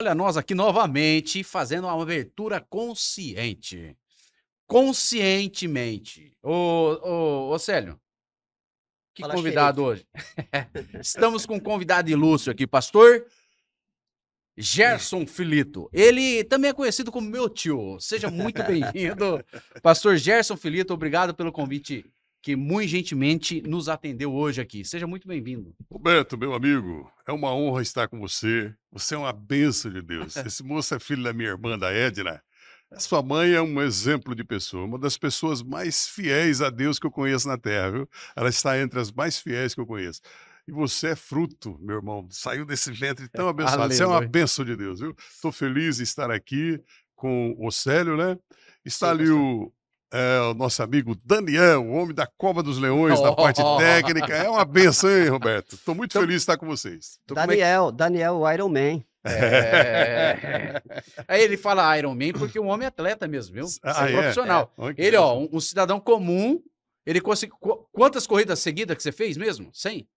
Olha, nós aqui novamente fazendo uma abertura consciente. Conscientemente. Ô Célio, que Fala, convidado xerife. hoje. Estamos com um convidado ilustre aqui, pastor Gerson Filito. Ele também é conhecido como meu tio. Seja muito bem-vindo, pastor Gerson Filito. Obrigado pelo convite que muito gentilmente nos atendeu hoje aqui. Seja muito bem-vindo. Roberto, meu amigo, é uma honra estar com você. Você é uma bênção de Deus. Esse moço é filho da minha irmã, da Edna. A sua mãe é um exemplo de pessoa, uma das pessoas mais fiéis a Deus que eu conheço na terra, viu? Ela está entre as mais fiéis que eu conheço. E você é fruto, meu irmão, saiu desse ventre tão abençoado. Você é uma Aleluia. bênção de Deus, viu? Estou feliz de estar aqui com o Célio, né? Está Sim, ali pastor. o nosso amigo Daniel, o homem da Cova dos Leões, na parte técnica. É uma benção, hein, Roberto? Estou muito Então, feliz de estar com vocês. como é que Daniel, o Iron Man. é. Aí ele fala Iron Man porque o homem é atleta mesmo, viu? É Ah, é? É, profissional. Olha que Ele, ó, benção. um cidadão comum, ele conseguiu. Quantas corridas seguidas que você fez mesmo? 100?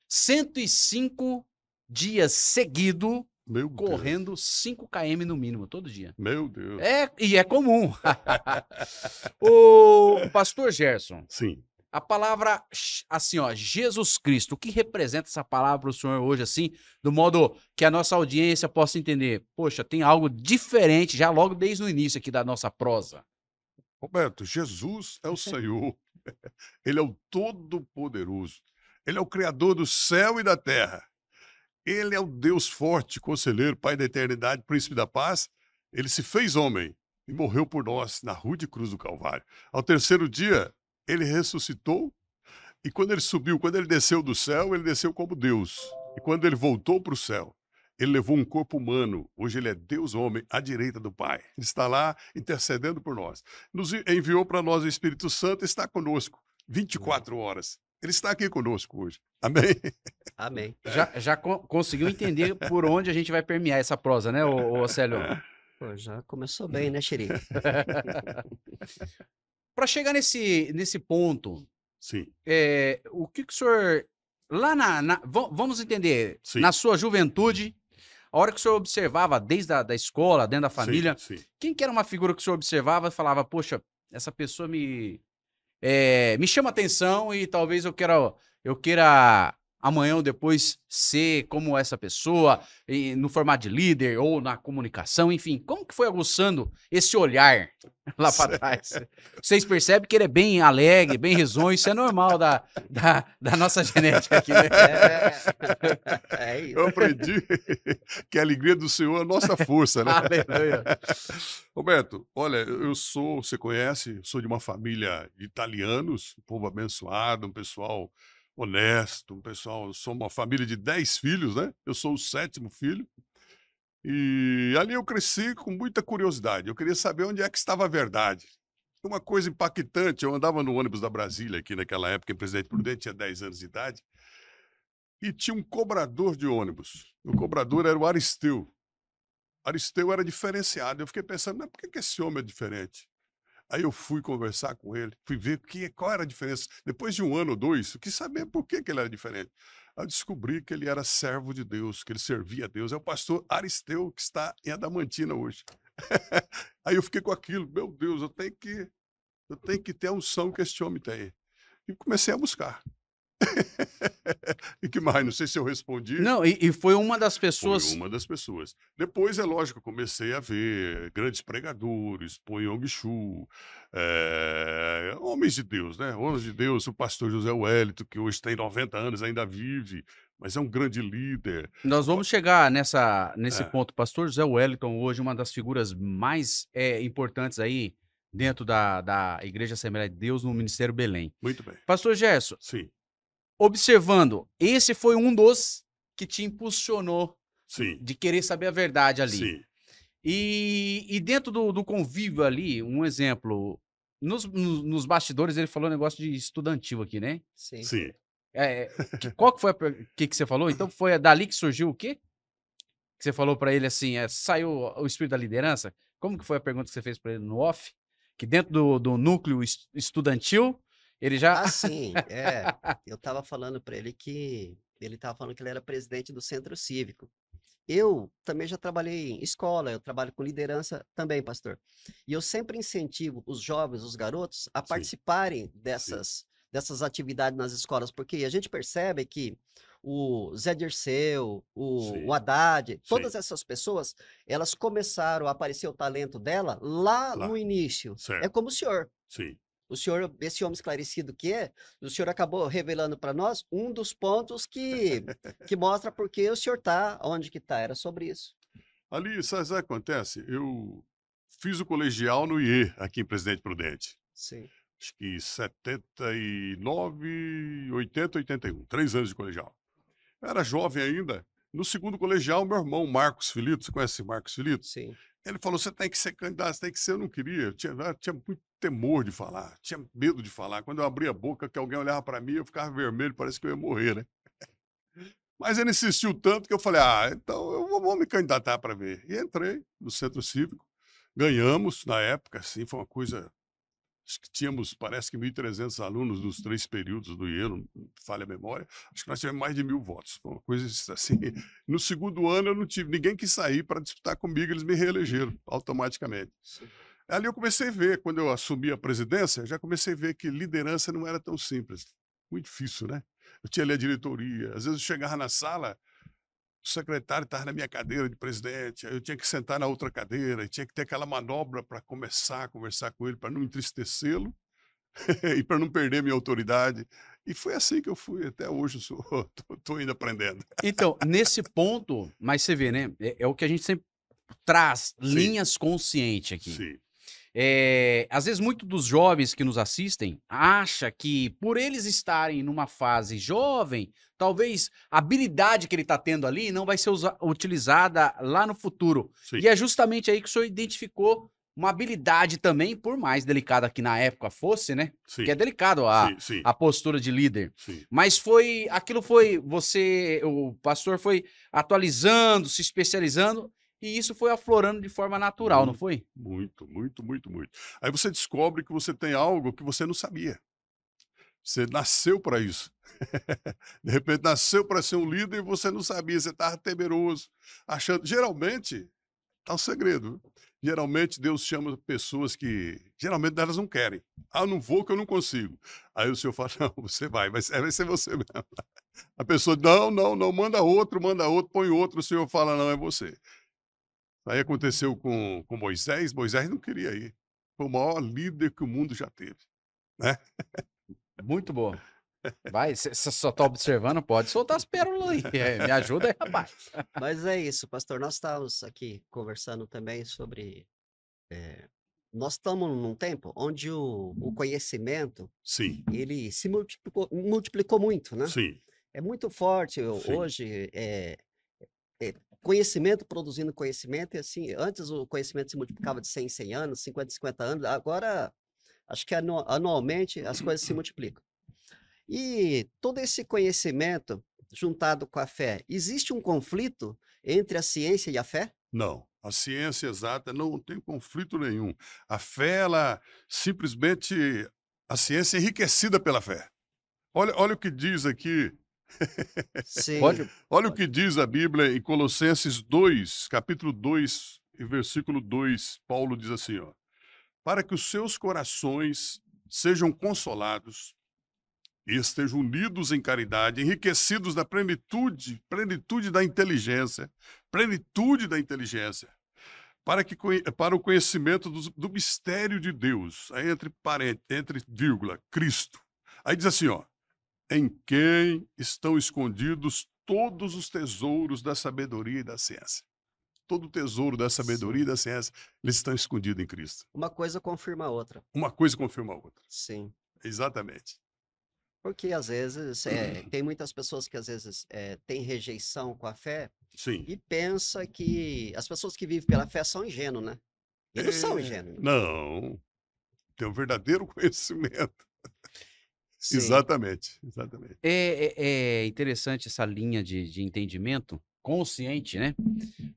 105 dias seguido Meu Deus. correndo 5 km no mínimo, todo dia. Meu Deus. E é comum. O pastor Gerson, Sim. a palavra, assim, ó, Jesus Cristo, o que representa essa palavra para o senhor hoje, assim, do modo que a nossa audiência possa entender? Poxa, tem algo diferente já logo desde o início aqui da nossa prosa. Roberto, Jesus é o Senhor. Ele é o Todo-Poderoso. Ele é o Criador do céu e da terra. Ele é o Deus forte, conselheiro, Pai da eternidade, príncipe da paz. Ele se fez homem e morreu por nós na rude cruz do Calvário. Ao terceiro dia, ele ressuscitou e quando ele subiu, quando ele desceu do céu, ele desceu como Deus. E quando ele voltou para o céu, ele levou um corpo humano. Hoje ele é Deus homem à direita do Pai. Ele está lá intercedendo por nós. Nos enviou para nós o Espírito Santo e está conosco 24 horas. Ele está aqui conosco hoje. Amém? Amém. Já conseguiu entender por onde a gente vai permear essa prosa, né, ô Célio? Pô, já começou bem, né, xerife? Para chegar nesse ponto, Sim, o que o senhor, lá vamos entender, sim, na sua juventude, a hora que o senhor observava desde da escola, dentro da sim, família, sim. quem que era uma figura que o senhor observava e falava, poxa, essa pessoa me chama atenção e talvez eu queira amanhã ou depois ser como essa pessoa, no formato de líder ou na comunicação, enfim. Como que foi aguçando esse olhar lá para trás? Vocês percebem que ele é bem alegre, bem risonho, isso é normal da nossa genética aqui, né? É isso. Eu aprendi que a alegria do Senhor é a nossa força, né? Aleluia. Roberto, olha, eu sou, você conhece, sou de uma família de italianos, um povo abençoado, um pessoal honesto, sou uma família de 10 filhos, né? Eu sou o 7º filho. E ali eu cresci com muita curiosidade. Eu queria saber onde é que estava a verdade. Uma coisa impactante, eu andava no ônibus da Brasília, aqui naquela época, em Presidente Prudente, tinha 10 anos de idade, e tinha um cobrador de ônibus. O cobrador era o Aristeu. Aristeu era diferenciado. Eu fiquei pensando, mas por que esse homem é diferente? Aí eu fui conversar com ele, fui ver qual era a diferença. Depois de 1 ano ou 2, eu quis saber por que ele era diferente. Aí eu descobri que ele era servo de Deus, que ele servia a Deus. É o pastor Aristeu, que está em Adamantina hoje. Aí eu fiquei com aquilo, meu Deus, eu tenho que ter a unção que esse homem tem. E comecei a buscar. E que mais? Não sei se eu respondi. Não, e foi uma das Foi pessoas. uma das pessoas. Depois, é lógico, eu comecei a ver grandes pregadores, Poyong Chu, homens de Deus, né? Homens de Deus, o pastor José Wellington, que hoje tem 90 anos, ainda vive, mas é um grande líder. Nós vamos chegar nesse É, ponto. Pastor José Wellington, hoje, uma das figuras mais importantes aí dentro da Igreja Assembleia de Deus no Ministério Belém. muito bem. Pastor Gerson, Sim, observando, esse foi um dos que te impulsionou sim, de querer saber a verdade ali. sim, E dentro do convívio ali, um exemplo, nos bastidores ele falou um negócio de estudantil aqui, né? Sim. sim. Qual que foi que você falou? Então foi dali que surgiu o quê? Que você falou pra ele assim, saiu o espírito da liderança? Como que foi a pergunta que você fez pra ele no off? Que dentro do núcleo estudantil, ele já... Ah, sim, eu tava falando para ele que ele tava falando que ele era presidente do centro cívico. eu também já trabalhei em escola, eu trabalho com liderança também, pastor. E eu sempre incentivo os jovens, os garotos, a Sim, participarem sim, dessas atividades nas escolas, porque a gente percebe que o Zé Dirceu, o sim, Haddad, todas sim. essas pessoas, elas começaram a aparecer o talento dela lá no Lá, início. É certo. como o senhor. Sim. O senhor, esse homem esclarecido que é, o senhor acabou revelando para nós um dos pontos que mostra por que o senhor está onde que está. Era sobre isso. Ali, sabe o que acontece? Eu fiz o colegial no IE, aqui em Presidente Prudente. Sim, Acho que 79, 80, 81. 3 anos de colegial. Eu era jovem ainda. No segundo colegial, meu irmão, Marcos Filito, você conhece Marcos Filito? sim. Ele falou: você tem que ser candidato, você tem que ser. Eu não queria. Eu tinha muito temor de falar, tinha medo de falar. Quando eu abria a boca, que alguém olhava para mim, eu ficava vermelho, parece que eu ia morrer, né? Mas ele insistiu tanto que eu falei: ah, então vou me candidatar para ver. E entrei no Centro Cívico, ganhamos na época, assim, foi uma coisa. Acho que tínhamos, parece que 1.300 alunos nos 3 períodos do IE, não falha a memória. Acho que nós tivemos mais de 1.000 votos. Foi uma coisa assim. No segundo ano, eu não tive ninguém que sair para disputar comigo, eles me reelegeram automaticamente. Sim. Ali eu comecei a ver, quando eu assumi a presidência, já comecei a ver que liderança não era tão simples. Muito difícil, né? Eu tinha ali a diretoria. Às vezes eu chegava na sala, o secretário estava na minha cadeira de presidente, aí eu tinha que sentar na outra cadeira, e tinha que ter aquela manobra para começar a conversar com ele, para não entristecê-lo e para não perder minha autoridade. E foi assim que eu fui até hoje, estou ainda aprendendo. Então, nesse ponto, mas você vê, né? É o que a gente sempre traz, Sim, linhas conscientes aqui. sim, Às vezes, muitos dos jovens que nos assistem acha que, por eles estarem numa fase jovem, talvez a habilidade que ele está tendo ali não vai ser utilizada lá no futuro. sim, E é justamente aí que o senhor identificou uma habilidade também, por mais delicada que na época fosse, né? Que é sim, delicado sim, sim, a postura de líder. sim. Mas o pastor foi atualizando, se especializando, e isso foi aflorando de forma natural, não Muito, foi? muito, muito, muito, muito. Aí você descobre que você tem algo que você não sabia. Você nasceu para isso. De repente nasceu para ser um líder e você não sabia, você estava temeroso, achando. Geralmente, tá o segredo. Viu? Geralmente Deus chama pessoas que, geralmente elas não querem. Ah, eu não vou que eu não consigo. Aí o senhor fala, não, você vai ser você mesmo. A pessoa, não, não, não, manda outro, põe outro, o senhor fala, não, é você. Aí aconteceu com Moisés, Moisés não queria ir. Foi o maior líder que o mundo já teve, né? Muito boa. Vai, você só tá observando, pode soltar as pérolas aí. Me ajuda aí, rapaz. Mas é isso, pastor. Nós estávamos aqui conversando também sobre. Nós estamos num tempo onde o conhecimento Sim, ele se multiplicou muito, né? sim, É muito forte sim. hoje. Conhecimento produzindo conhecimento, e assim, antes o conhecimento se multiplicava de 100 em 100 anos, 50 em 50 anos, agora acho que anualmente as coisas se multiplicam. E todo esse conhecimento juntado com a fé, existe um conflito entre a ciência e a fé? Não, a ciência exata não tem conflito nenhum. A fé, ela simplesmente a ciência é enriquecida pela fé. Olha o que diz aqui, Sim, Pode? olha o que diz a Bíblia em Colossenses 2, capítulo 2, e versículo 2, Paulo diz assim, ó: "Para que os seus corações sejam consolados e estejam unidos em caridade, enriquecidos da plenitude da inteligência, para o conhecimento do mistério de Deus", aí entre vírgula, Cristo. Aí diz assim, ó: "Em quem estão escondidos todos os tesouros da sabedoria e da ciência". Todo o tesouro da sabedoria e sim. da ciência, eles estão escondidos em Cristo. Uma coisa confirma a outra. Uma coisa confirma a outra. Sim. Exatamente. Porque às vezes tem muitas pessoas que às vezes têm rejeição com a fé Sim. e pensa que as pessoas que vivem pela fé são ingênuos, né? E não são ingênuos. Não, tem um verdadeiro conhecimento. Sim, Exatamente, exatamente. É interessante essa linha de entendimento consciente, né?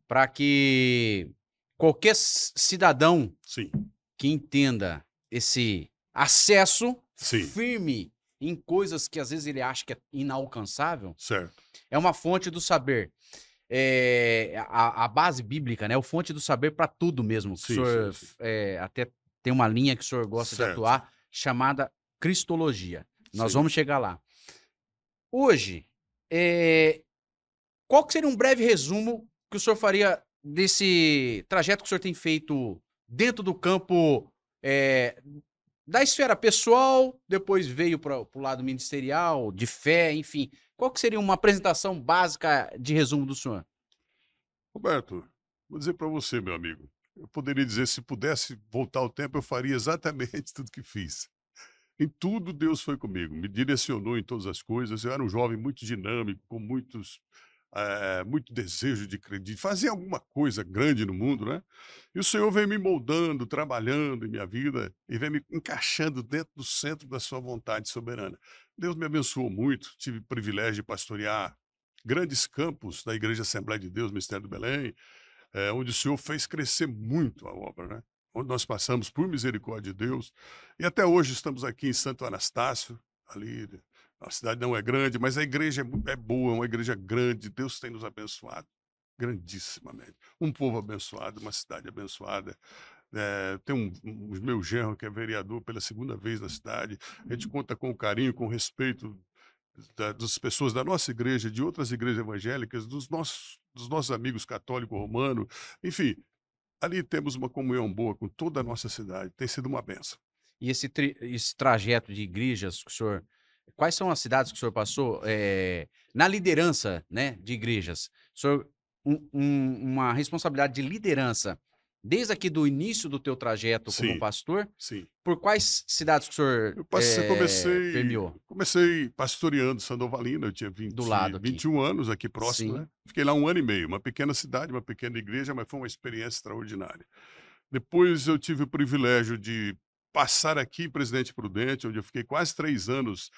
Para que qualquer cidadão Sim, que entenda esse acesso sim, firme em coisas que às vezes ele acha que é inalcançável, certo. é uma fonte do saber. a base bíblica, né? O fonte do saber para tudo mesmo. Que o Sim, senhor sim, sim. até tem uma linha que o senhor gosta de Certo. atuar, chamada Cristologia. Nós Sim. vamos chegar lá. Hoje, qual que seria um breve resumo que o senhor faria desse trajeto que o senhor tem feito dentro do campo da esfera pessoal, depois veio para o lado ministerial, de fé, enfim. Qual que seria uma apresentação básica de resumo do senhor? Roberto, vou dizer para você, meu amigo. Eu poderia dizer, se pudesse voltar ao tempo, eu faria exatamente tudo que fiz. Em tudo, Deus foi comigo, me direcionou em todas as coisas. Eu era um jovem muito dinâmico, com muito desejo de fazer alguma coisa grande no mundo, né? E o Senhor vem me moldando, trabalhando em minha vida e vem me encaixando dentro do centro da sua vontade soberana. Deus me abençoou muito, tive o privilégio de pastorear grandes campos da Igreja Assembleia de Deus, Mistério do Belém, onde o Senhor fez crescer muito a obra, né? Onde nós passamos por misericórdia de Deus, e até hoje estamos aqui em Santo Anastácio, ali, a cidade não é grande, mas a igreja é boa, é uma igreja grande, Deus tem nos abençoado, grandissimamente. Um povo abençoado, uma cidade abençoada. Tem um meu genro que é vereador pela segunda vez na cidade, a gente conta com o carinho, com o respeito das pessoas da nossa igreja, de outras igrejas evangélicas, dos nossos amigos católico romano, enfim, ali temos uma comunhão boa com toda a nossa cidade, tem sido uma bênção. E esse trajeto de igrejas que o senhor. Quais são as cidades que o senhor passou na liderança, né, de igrejas? O senhor, uma responsabilidade de liderança, desde aqui do início do teu trajeto como Sim, pastor, sim. por quais cidades que o senhor Eu comecei permeou? comecei pastoreando Sandovalina, eu tinha Do 20 lado aqui. 21 anos aqui próximo, Sim. né. Fiquei lá 1 ano e meio, uma pequena cidade, uma pequena igreja, mas foi uma experiência extraordinária. Depois eu tive o privilégio de passar aqui em Presidente Prudente, onde eu fiquei quase 3 anos,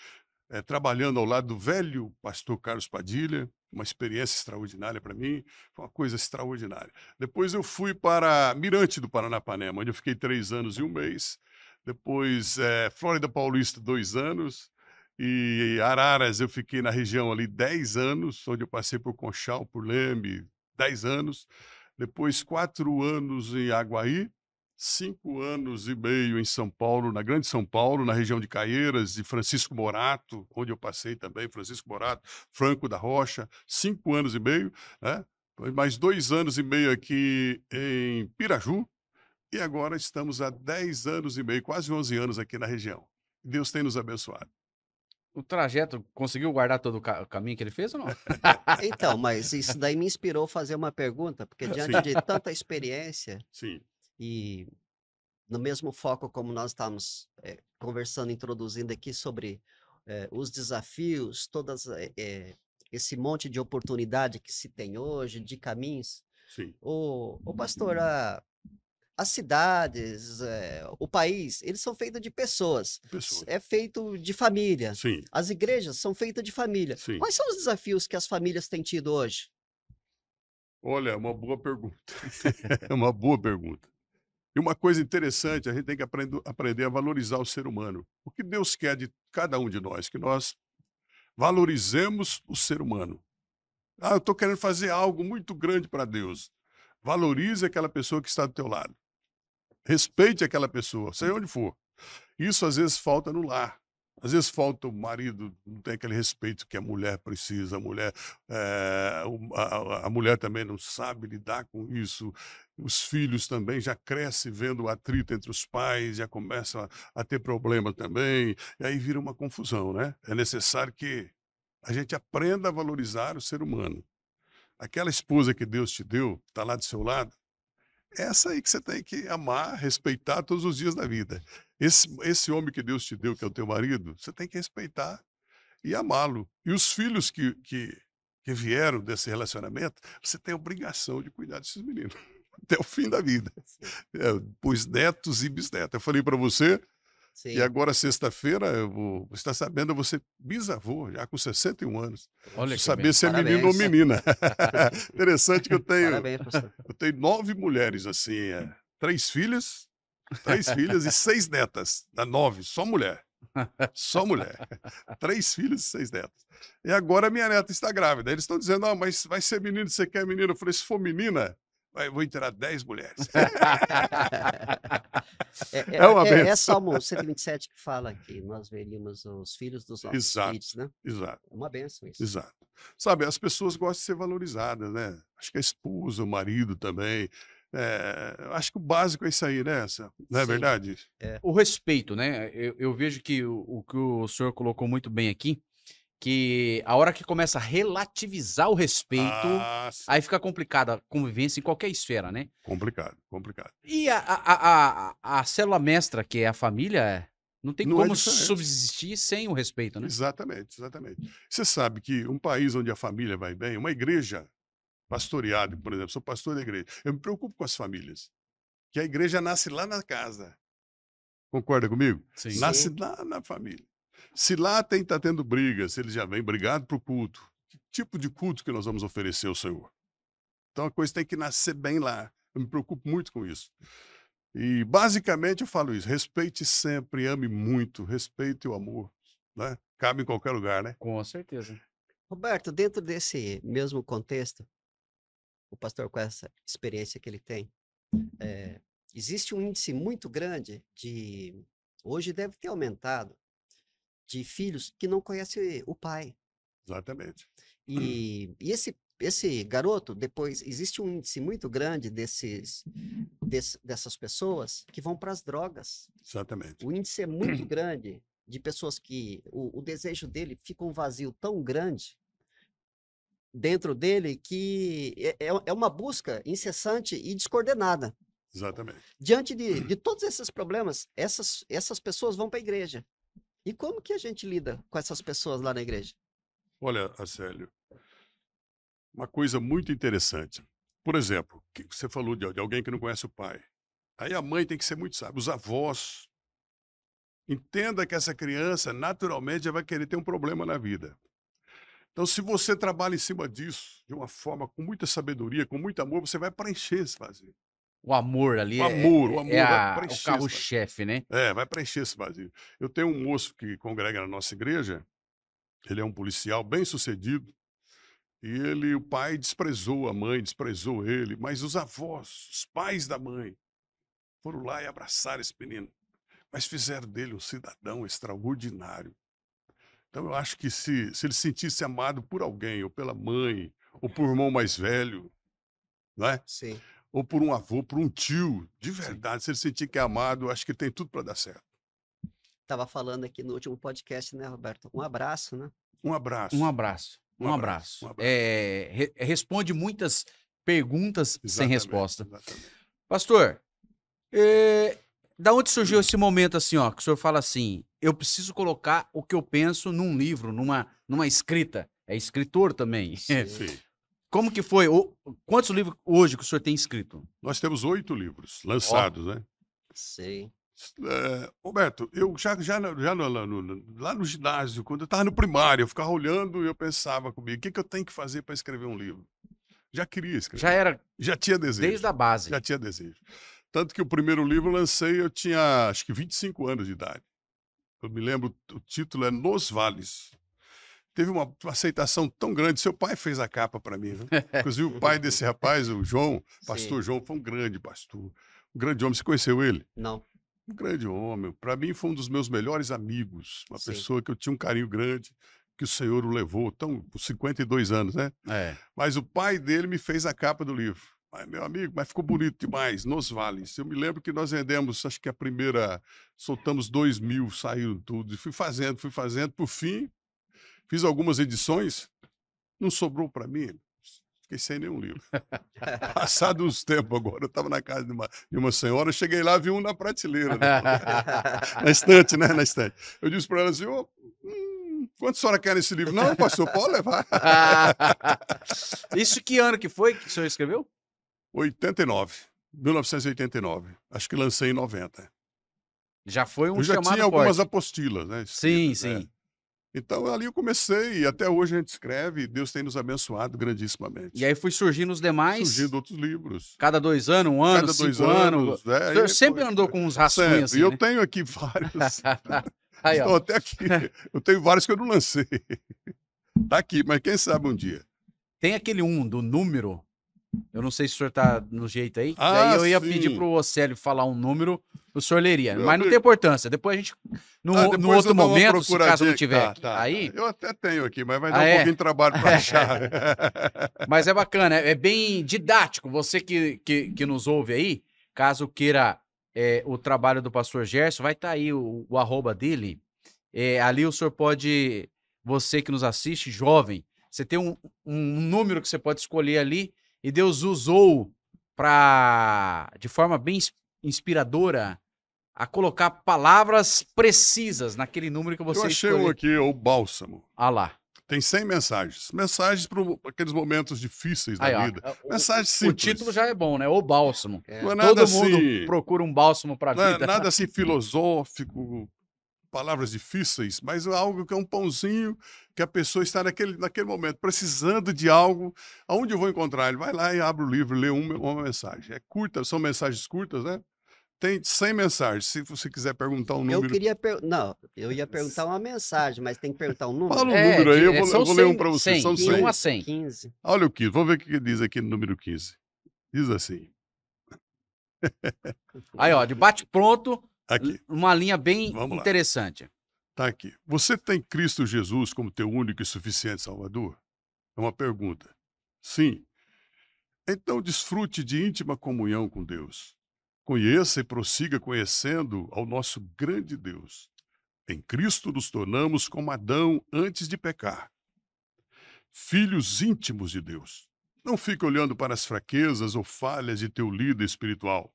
trabalhando ao lado do velho pastor Carlos Padilha, uma experiência extraordinária para mim, foi uma coisa extraordinária. Depois eu fui para Mirante do Paranapanema, onde eu fiquei 3 anos e 1 mês. Depois, Flórida Paulista, 2 anos. E Araras, eu fiquei na região ali 10 anos, onde eu passei por Conchal, por Leme, 10 anos. Depois 4 anos em Aguaí, 5 anos e meio em São Paulo, na Grande São Paulo, na região de Caieiras e Francisco Morato, onde eu passei também, Francisco Morato, Franco da Rocha, 5 anos e meio, né? Mais 2 anos e meio aqui em Piraju, e agora estamos há 10 anos e meio, quase 11 anos aqui na região. Deus tem nos abençoado. O trajeto, conseguiu guardar todo o caminho que ele fez ou não? Então, mas isso daí me inspirou a fazer uma pergunta, porque diante Sim, de tanta experiência sim, e no mesmo foco como nós estamos conversando, introduzindo aqui sobre os desafios, esse monte de oportunidade que se tem hoje, de caminhos. sim. O pastor, as cidades, o país, eles são feitos de pessoas, Pessoas. é feito de família. Sim, As igrejas são feitas de família. sim. Quais são os desafios que as famílias têm tido hoje? Olha, é uma boa pergunta. É uma boa pergunta. E uma coisa interessante, a gente tem que aprender a valorizar o ser humano. O que Deus quer de cada um de nós? Que nós valorizemos o ser humano. Ah, eu estou querendo fazer algo muito grande para Deus. Valorize aquela pessoa que está do teu lado. Respeite aquela pessoa, seja onde for. Isso às vezes falta no lar. Às vezes falta o marido, não tem aquele respeito que a mulher precisa, a mulher também não sabe lidar com isso, os filhos também já crescem vendo o atrito entre os pais, já começam a ter problema também, e aí vira uma confusão, né? É necessário que a gente aprenda a valorizar o ser humano. Aquela esposa que Deus te deu, está lá do seu lado, essa aí que você tem que amar, respeitar todos os dias da vida. Esse homem que Deus te deu, que é o teu marido, você tem que respeitar e amá-lo. E os filhos que vieram desse relacionamento, você tem a obrigação de cuidar desses meninos até o fim da vida. Sim. Os netos e bisnetos. Eu falei para você, e Sim. agora sexta-feira, você está sabendo, eu vou ser bisavô, já com 61 anos. Olha Preciso que saber bem. se é menino ou Parabéns. menina. Interessante que Parabéns, pastor. eu tenho 9 mulheres, assim, 3 filhas e 6 netas. Dá 9, só mulher. Só mulher. 3 filhos e 6 netos. E agora minha neta está grávida. Eles estão dizendo, ah, mas vai ser menino, você quer menino? Eu falei, se for menina, vou enterar 10 mulheres. É uma É benção. Salmo 127 que fala que nós veríamos os filhos dos nossos Exato. filhos, né? Exato, É uma benção isso. exato. Sabe, as pessoas gostam de ser valorizadas, né? Acho que a esposa, o marido também. Acho que o básico é isso aí, né? Não é Sim. verdade? O respeito, né? Eu vejo que o que o senhor colocou muito bem aqui, que a hora que começa a relativizar o respeito, Ah, sim. aí fica complicada a convivência em qualquer esfera, né? Complicado, complicado. E a célula mestra, que é a família, não tem Não é como diferente. subsistir sem o respeito, né? Exatamente, exatamente. Você sabe que um país onde a família vai bem, uma igreja pastoreada, por exemplo, sou pastor da igreja, eu me preocupo com as famílias, que a igreja nasce lá na casa. Concorda comigo? Sim. Nasce Sim. lá na família. Se lá tá tendo briga, se ele já vem brigado para o culto, que tipo de culto que nós vamos oferecer ao Senhor? Então a coisa tem que nascer bem lá. Eu me preocupo muito com isso. E basicamente eu falo isso: respeite sempre, ame muito, respeite o amor, né? Cabe em qualquer lugar, né? Com certeza. Roberto, dentro desse mesmo contexto, o pastor com essa experiência que ele tem, existe um índice muito grande hoje deve ter aumentado, de filhos que não conhecem o pai. Exatamente. E esse garoto, depois, existe um índice muito grande dessas pessoas que vão para as drogas. Exatamente. O índice é muito grande de pessoas que o desejo dele fica um vazio tão grande dentro dele que é uma busca incessante e descoordenada. Exatamente. Diante de todos esses problemas, essas pessoas vão para a igreja. E como que a gente lida com essas pessoas lá na igreja? Olha, Acélio, uma coisa muito interessante. Por exemplo, que você falou de alguém que não conhece o pai. Aí a mãe tem que ser muito sábia. Os avós. Entenda que essa criança, naturalmente, já vai querer ter um problema na vida. Então, se você trabalha em cima disso, de uma forma com muita sabedoria, com muito amor, você vai preencher esse vazio. O amor ali O amor vai o preencher esse vazio. carro-chefe, né? Vai preencher esse vazio. Eu tenho um moço que congrega na nossa igreja, ele é um policial bem sucedido, e o pai desprezou a mãe, desprezou ele, mas os avós, os pais da mãe, foram lá e abraçaram esse menino, mas fizeram dele um cidadão extraordinário. Então eu acho que se ele sentisse amado por alguém, ou pela mãe, ou por um irmão mais velho, né? Sim. Ou por um avô, por um tio, de verdade, se ele sentir que é amado, eu acho que tem tudo para dar certo. Estava falando aqui no último podcast, né, Roberto? Um abraço, né? Um abraço. Um abraço. Um abraço. Responde muitas perguntas sem Exatamente, resposta. exatamente. Pastor, da onde surgiu esse momento assim, ó, que o senhor fala assim, eu preciso colocar o que eu penso num livro, numa escrita. É escritor também. Sim. Sim. Como que foi? Quantos livros hoje que o senhor tem escrito? Nós temos 8 livros lançados, né? Sim. Roberto, eu lá no ginásio, quando eu estava no primário, eu ficava olhando e eu pensava comigo, o que eu tenho que fazer para escrever um livro? Já queria escrever. Já era Já tinha desejo. desde a base. Já tinha desejo. Tanto que o primeiro livro eu lancei, eu tinha acho que 25 anos de idade. Eu me lembro, o título é Nos Vales. Teve uma aceitação tão grande, seu pai fez a capa para mim, viu? Inclusive o pai desse rapaz, o João, pastor João, foi um grande pastor, um grande homem. Você conheceu ele? Não. Um grande homem. Para mim foi um dos meus melhores amigos, uma Sim. pessoa que eu tinha um carinho grande, que o Senhor o levou, por 52 anos, né? Mas o pai dele me fez a capa do livro. Mas, meu amigo, mas ficou bonito demais, Nos Vales. Eu me lembro que nós vendemos, acho que a primeira, soltamos 2.000, saíram tudo. E fui fazendo, por fim, fiz algumas edições, não sobrou para mim, fiquei sem nenhum livro. Passado uns tempos agora, eu estava na casa de uma senhora, cheguei lá, vi um na prateleira, né? Na estante, né? Na estante. Eu disse para ela assim, quanto a senhora quer nesse livro? Não, pastor, pode levar. Isso que ano que foi que o senhor escreveu? 1989. Acho que lancei em 90. Já foi um eu já chamado tinha algumas forte. apostilas, né? Sim, escritas, né? sim. Então ali eu comecei e até hoje a gente escreve e Deus tem nos abençoado grandissimamente. E aí foi surgindo os demais. Surgindo outros livros. Cada 2 anos, um ano, Cada 2 5 anos. anos. O senhor sempre andou com uns rascunhos assim, E eu né? tenho aqui vários. Aí, ó. Estão até aqui. Eu tenho vários que eu não lancei. Tá aqui, mas quem sabe um dia. Tem aquele do número. Eu não sei se o senhor tá no jeito aí. Ah, Daí eu ia pedir sim. pro Océlio falar um número, o senhor leria. Meu Mas não amigo. tem importância. Depois a gente, no Depois outro eu dou uma momento, se caso procuradinha não aqui. tiver Tá. aí, Eu até tenho aqui, mas vai Ah, dar um é? pouquinho de trabalho para achar. mas é bacana, é bem didático. Você que nos ouve aí, caso queira o trabalho do pastor Gerson, vai estar aí o arroba dele. Ali o senhor pode, você que nos assiste, jovem, você tem um número que você pode escolher ali e Deus usou de forma bem inspiradora, a colocar palavras precisas naquele número que você Eu achei escolheu. um aqui, o Bálsamo. Ah lá. Tem 100 mensagens. Mensagens para aqueles momentos difíceis da Aí, ó, vida. Mensagens simples. O título já é bom, né? O bálsamo. Não é nada Todo mundo assim, procura um bálsamo para a não é vida. nada assim filosófico, palavras difíceis, mas é algo que é um pãozinho que a pessoa está naquele momento precisando de algo. Aonde eu vou encontrar? Ele vai lá e abre o livro, lê uma mensagem. É curta, são mensagens curtas, né? Tem 100 mensagens. Se você quiser perguntar um número. Não, eu ia perguntar uma mensagem, mas tem que perguntar um número. Fala um número aí, eu são vou ler um 100, para você. 100, São de 100. 1 a 100. 15. Olha o 15. Vamos ver o que diz aqui no número 15. Diz assim. Aí, ó, de bate-pronto, Aqui. uma linha bem Vamos lá. interessante. Tá aqui. Você tem Cristo Jesus como teu único e suficiente Salvador? É uma pergunta. Sim. Então desfrute de íntima comunhão com Deus. Conheça e prossiga conhecendo ao nosso grande Deus. Em Cristo nos tornamos como Adão antes de pecar, filhos íntimos de Deus. Não fique olhando para as fraquezas ou falhas de teu líder espiritual.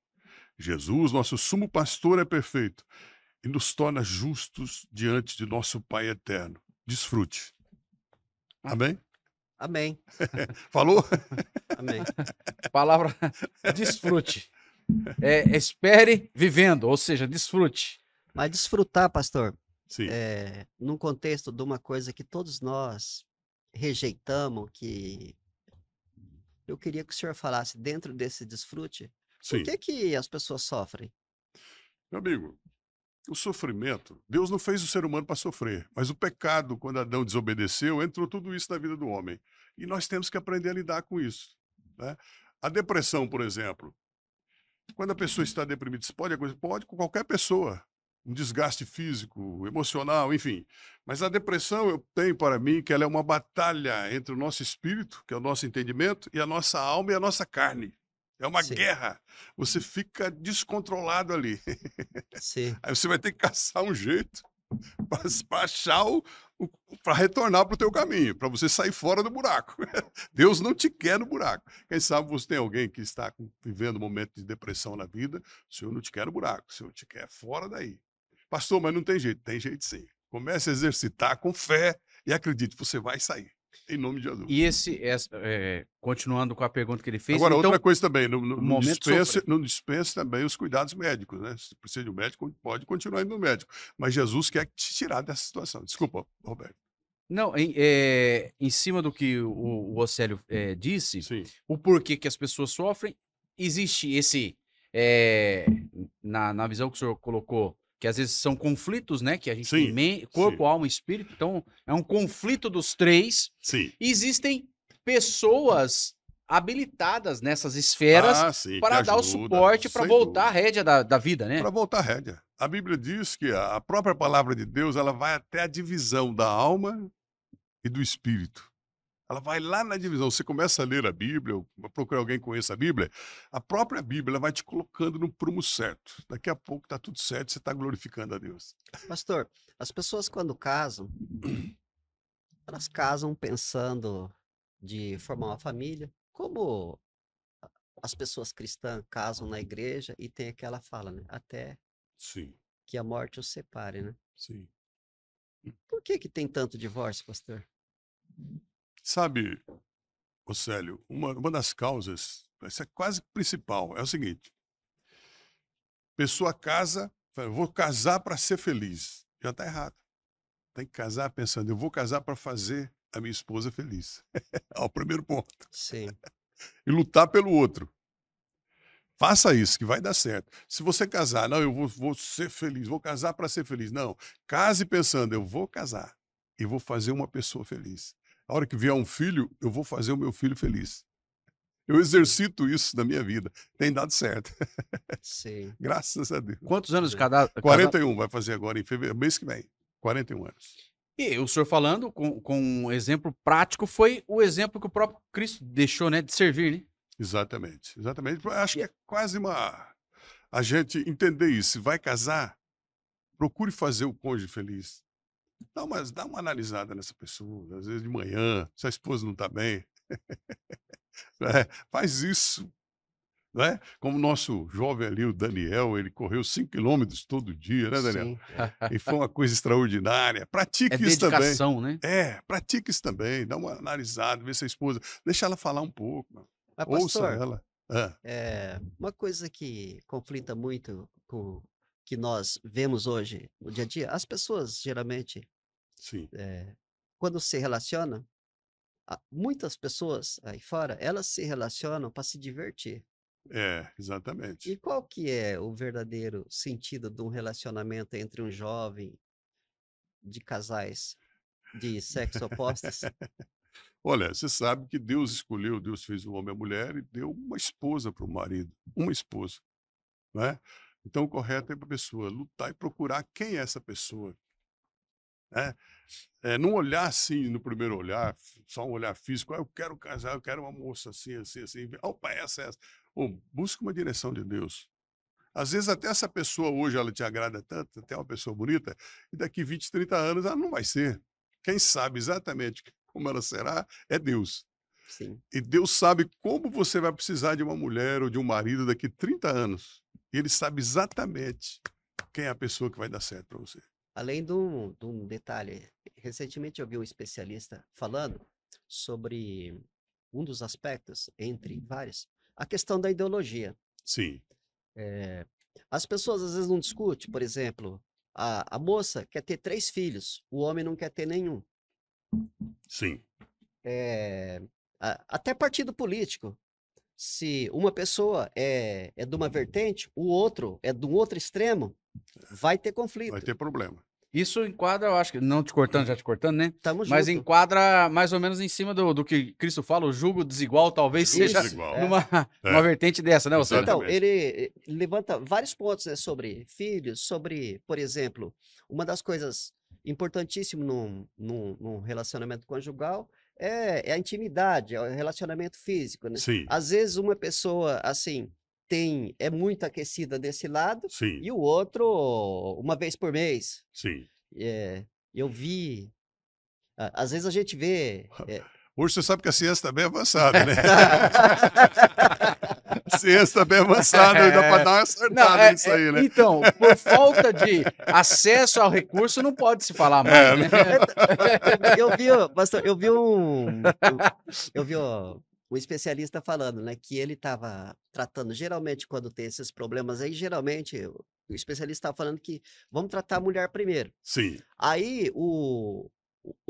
Jesus, nosso sumo pastor, é perfeito e nos torna justos diante de nosso Pai eterno. Desfrute. Amém? Amém. Falou? Amém. Palavra desfrute. Espere vivendo, ou seja, desfrute. Mas desfrutar, pastor, Sim. num contexto de uma coisa que todos nós rejeitamos, que eu queria que o senhor falasse dentro desse desfrute, Sim. por que as pessoas sofrem? Meu amigo, o sofrimento, Deus não fez o ser humano para sofrer, mas o pecado, quando Adão desobedeceu, entrou tudo isso na vida do homem. E nós temos que aprender a lidar com isso, né? A depressão, por exemplo, quando a pessoa está deprimida, isso pode acontecer? Pode com qualquer pessoa. Um desgaste físico, emocional, enfim. Mas a depressão, eu tenho para mim que ela é uma batalha entre o nosso espírito, que é o nosso entendimento, e a nossa alma e a nossa carne. É uma Sim. guerra. Você fica descontrolado ali. Sim. Aí você vai ter que caçar um jeito para achar para retornar para o teu caminho, para você sair fora do buraco. Deus não te quer no buraco. Quem sabe você tem alguém que está vivendo um momento de depressão na vida, o Senhor não te quer no buraco, o Senhor te quer fora daí. Pastor, mas não tem jeito. Tem jeito sim. Comece a exercitar com fé e acredite, você vai sair. Em nome de Jesus. E continuando com a pergunta que ele fez. Agora, então, outra coisa também, não momento dispense também os cuidados médicos, né? Se precisa de um médico, pode continuar indo no médico. Mas Jesus quer te tirar dessa situação. Desculpa, Roberto. Não, em cima do que o Océlio disse, Sim. o porquê que as pessoas sofrem, existe esse, na visão que o senhor colocou, que às vezes são conflitos, né? Que a gente Sim, tem corpo, sim. alma e espírito, então é um conflito dos três. Sim. E existem pessoas habilitadas nessas esferas Sim, para que dar o ajuda, suporte para sem voltar à dúvida. rédea da vida, né? Para voltar à rédea. A Bíblia diz que a própria palavra de Deus, ela vai até a divisão da alma e do espírito. Ela vai lá na divisão. Você começa a ler a Bíblia, ou procurar alguém que conheça a Bíblia, a própria Bíblia ela vai te colocando no prumo certo. Daqui a pouco está tudo certo, você está glorificando a Deus. Pastor, as pessoas quando casam, elas casam pensando de formar uma família, como as pessoas cristãs casam na igreja e tem aquela fala, né? Até Sim, que a morte os separe, né? sim. Por que tem tanto divórcio, pastor? Sabe, Océlio, uma das causas, essa é quase principal, é o seguinte: pessoa casa, fala, eu vou casar para ser feliz. Já está errado. Tem que casar pensando, eu vou casar para fazer a minha esposa feliz. É o primeiro ponto. Sim. E lutar pelo outro. Faça isso, que vai dar certo. Se você casar, não, eu vou ser feliz, vou casar para ser feliz. Não, case pensando, eu vou casar e vou fazer uma pessoa feliz. A hora que vier um filho, eu vou fazer o meu filho feliz. Eu exercito isso na minha vida. Tem dado certo. Sim. Graças a Deus. Quantos anos de É. cada... 41 vai fazer agora em fevereiro, mês que vem. 41 anos. E o senhor falando com um exemplo prático foi o exemplo que o próprio Cristo deixou, né? De servir, né? Exatamente, exatamente. Eu acho que é quase a gente entender isso. Se vai casar, procure fazer o cônjuge feliz. Não, mas dá uma analisada nessa pessoa. Às vezes de manhã, se a esposa não está bem, né? Faz isso. Né? Como o nosso jovem ali, o Daniel, ele correu 5 quilômetros todo dia, né, Daniel? Sim. E foi uma coisa extraordinária. É Pratique isso também. dedicação, né? Pratique isso também. Dá uma analisada, vê se a esposa. Deixa ela falar um pouco, mano. Mas, Ouça pastor, ela. uma coisa que conflita muito com o que nós vemos hoje no dia a dia, as pessoas geralmente, Sim. quando se relacionam, muitas pessoas aí fora, elas se relacionam para se divertir. E Exatamente. qual que é o verdadeiro sentido de um relacionamento entre um jovem de casais de sexo opostos? Olha, você sabe que Deus escolheu, Deus fez o homem e a mulher e deu uma esposa para o marido, uma esposa, né? Então, o correto é para a pessoa lutar e procurar quem é essa pessoa, né? Não olhar assim no primeiro olhar, só um olhar físico, eu quero casar, eu quero uma moça assim, assim, assim. Opa, essa. Busca uma direção de Deus. Às vezes até essa pessoa hoje ela te agrada tanto, até uma pessoa bonita, e daqui 20, 30 anos ela não vai ser. Quem sabe exatamente como ela será é Deus. Sim. E Deus sabe como você vai precisar de uma mulher ou de um marido daqui 30 anos. E Ele sabe exatamente quem é a pessoa que vai dar certo para você. Além de um detalhe, recentemente eu vi um especialista falando sobre um dos aspectos, entre vários, a questão da ideologia. Sim, As pessoas às vezes não discutem, por exemplo, a moça quer ter 3 filhos, o homem não quer ter nenhum. sim, Até partido político. Se uma pessoa é de uma vertente, o outro é de um outro extremo, vai ter vai conflito. ter problema. Isso enquadra, eu acho que, não te cortando, já te cortando, né? Tamo Mas junto. enquadra mais ou menos em cima do que Cristo fala, o jugo desigual talvez Jugo seja desigual. numa vertente dessa, né? Ou seja, Então, Exatamente. ele levanta vários pontos, né, sobre filhos, sobre, por exemplo, uma das coisas importantíssimas num relacionamento conjugal é a intimidade, é o relacionamento físico, né? Sim, Às vezes uma pessoa, assim, é muito aquecida desse lado sim, e o outro uma vez por mês. sim. Eu vi, às vezes a gente vê... Hoje você sabe que a ciência está bem avançada, né? A ciência está bem avançada, dá para dar uma acertada nisso aí, né? Então, por falta de acesso ao recurso, não pode se falar mais, né? Pastor, eu vi um especialista falando, né, que ele estava tratando, geralmente quando tem esses problemas aí, geralmente o especialista estava falando que vamos tratar a mulher primeiro. Sim. Aí o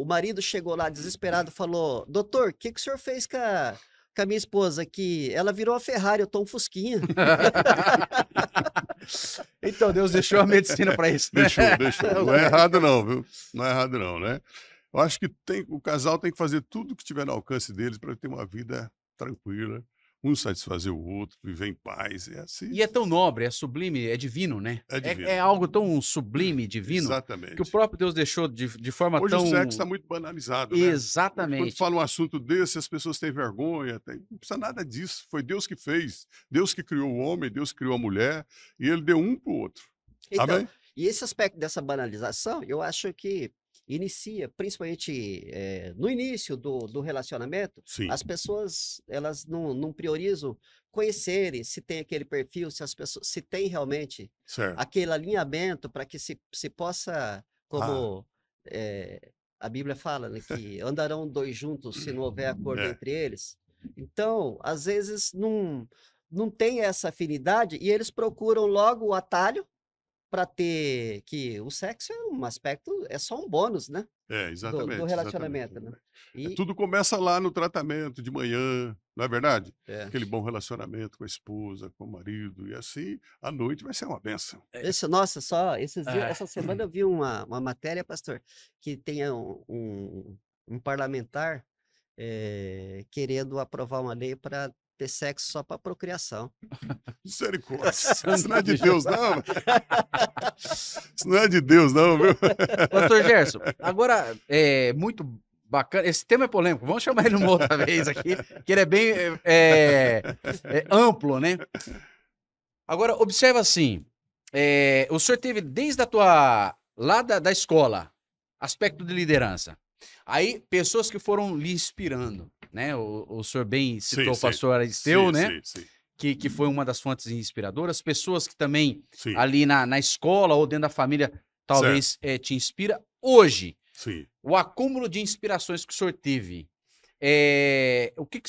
marido chegou lá desesperado e falou: doutor, o que o senhor fez com a minha esposa aqui? Ela virou a Ferrari, eu tô um Fusquinha. Então, Deus deixou a medicina para isso, né? Deixou. Não é errado não, viu? Não é errado não, né? Eu acho que o casal tem que fazer tudo o que estiver no alcance deles para ter uma vida tranquila, um satisfazer o outro, viver em paz, é assim. E é tão nobre, é sublime, é divino, né? É divino. É algo tão sublime, divino, Exatamente. que o próprio Deus deixou de forma Hoje tão... o sexo está muito banalizado, né? Exatamente. Quando fala um assunto desse, as pessoas têm vergonha. Não precisa nada disso. Foi Deus que fez. Deus que criou o homem, Deus que criou a mulher, e ele deu um para o outro. Então, Amém? e esse aspecto dessa banalização, eu acho que inicia, principalmente no início do relacionamento, Sim. as pessoas elas não priorizam conhecerem se tem aquele perfil, se tem realmente Certo. aquele alinhamento para que se possa, como a Bíblia fala, né, que andarão 2 juntos se não houver acordo entre eles. Então, às vezes não tem essa afinidade e eles procuram logo o atalho para ter que o sexo é um aspecto, é só um bônus, né? Do Exatamente, relacionamento, né? exatamente. E Tudo começa lá no tratamento de manhã, não é verdade? é. Aquele bom relacionamento com a esposa, com o marido, e assim a noite vai ser uma bênção. Nossa, só esses dias, Ah, essa semana eu vi uma matéria, pastor, que tem um parlamentar querendo aprovar uma lei para ter sexo só para procriação. Misericórdia. Isso não santo é de de Deus, não. Isso não é de Deus, não, viu? Pastor Gerson, agora é muito bacana. Esse tema é polêmico. Vamos chamar ele uma outra vez aqui, que ele é bem amplo, né? Agora, observa assim: o senhor teve desde a tua lá da escola, aspecto de liderança. Aí, pessoas que foram lhe inspirando, né? O senhor bem citou o Sim, pastor Aristeu, sim, né? sim. Que foi uma das fontes inspiradoras. Pessoas que também Sim, ali na escola ou dentro da família certo. talvez te inspira. Hoje, Sim. o acúmulo de inspirações que o senhor teve, o que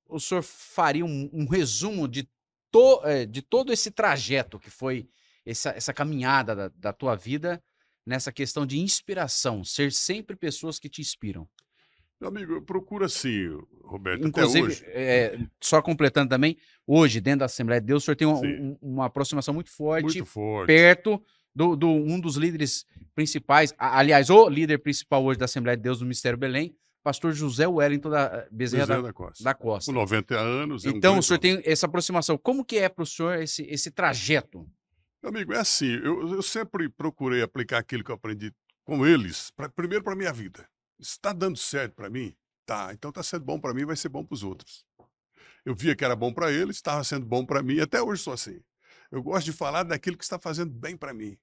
o senhor faria um resumo de todo esse trajeto que foi essa caminhada da tua vida nessa questão de inspiração, ser sempre pessoas que te inspiram? Meu amigo, procura assim, Roberto, até Inclusive, hoje. só completando também, hoje, dentro da Assembleia de Deus, o senhor tem Sim, uma aproximação muito muito forte, forte. perto do um dos líderes principais, aliás, o líder principal hoje da Assembleia de Deus do Mistério Belém, pastor José Wellington Bezerra Bezerra da Costa. da Com Costa. 90 anos, é um Então, o grande senhor homem. tem essa aproximação. Como que é para o senhor esse trajeto? Meu amigo, é assim, eu sempre procurei aplicar aquilo que eu aprendi com eles, primeiro para a minha vida. Está dando certo para mim? Tá, então está sendo bom para mim, vai ser bom para os outros. Eu via que era bom para eles, estava sendo bom para mim, até hoje sou assim. Eu gosto de falar daquilo que está fazendo bem para mim.